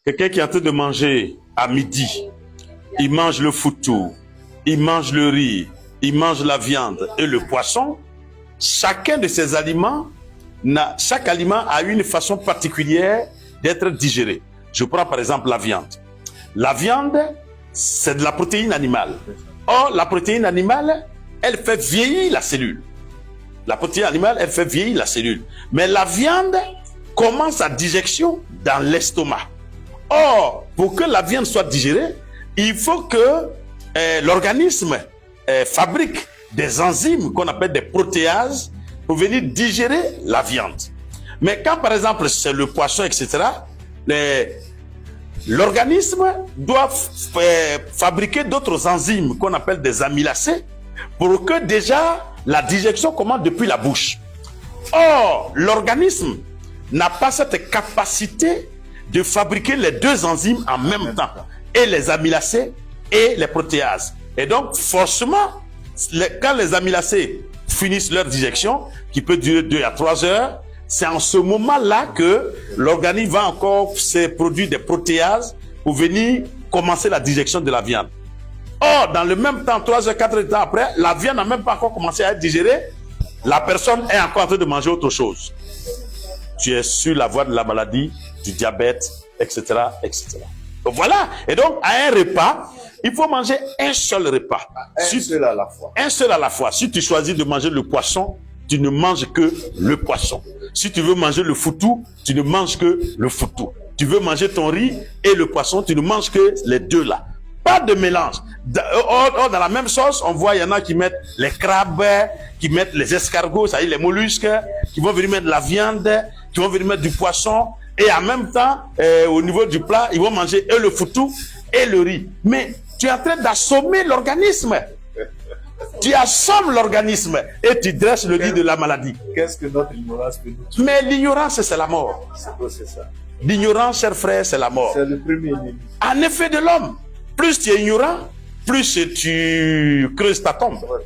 Quelqu'un qui est en train de manger à midi, il mange le foutou, il mange le riz, il mange la viande et le poisson. Chacun de ces aliments, chaque aliment a une façon particulière d'être digéré. Je prends par exemple la viande. La viande, c'est de la protéine animale. Or, la protéine animale, elle fait vieillir la cellule. La protéine animale, elle fait vieillir la cellule. Mais la viande commence sa digestion dans l'estomac. Or, pour que la viande soit digérée, il faut que l'organisme fabrique des enzymes qu'on appelle des protéases pour venir digérer la viande. Mais quand par exemple c'est le poisson, etc., l'organisme doit fabriquer d'autres enzymes qu'on appelle des amylacées pour que déjà la digestion commence depuis la bouche. Or, l'organisme n'a pas cette capacité de fabriquer les deux enzymes en même temps, et les amylacées et les protéases. Et donc, forcément, quand les amylacées finissent leur digestion, qui peut durer 2 à 3 heures, c'est en ce moment-là que l'organisme va encore se produire des protéases pour venir commencer la digestion de la viande. Or, dans le même temps, 3 heures, 4 heures de temps après, la viande n'a même pas encore commencé à être digérée. La personne est encore en train de manger autre chose. Tu es sur la voie de la maladie, du diabète, etc., etc. Donc, voilà. Et donc, à un repas, il faut manger un seul repas. Un seul à la fois. Un seul à la fois. Si tu choisis de manger le poisson, tu ne manges que le poisson. Si tu veux manger le foutou, tu ne manges que le foutou. Tu veux manger ton riz et le poisson, tu ne manges que les deux là. Pas de mélange. Dans la même sauce, on voit, il y en a qui mettent les crabes, qui mettent les escargots, c'est-à-dire les mollusques, qui vont venir mettre de la viande, qui vont venir mettre du poisson, et en même temps, au niveau du plat, ils vont manger et le foutou et le riz. Mais tu es en train d'assommer l'organisme. Tu assommes l'organisme et tu dresses le lit de la maladie. Qu'est-ce que notre ignorance peut nous tuer? Mais l'ignorance, c'est la mort. C'est ça. L'ignorance, cher frère, c'est la mort. C'est le premier ennemi. En effet de l'homme. Plus tu es ignorant, plus tu creuses ta tombe. Ouais,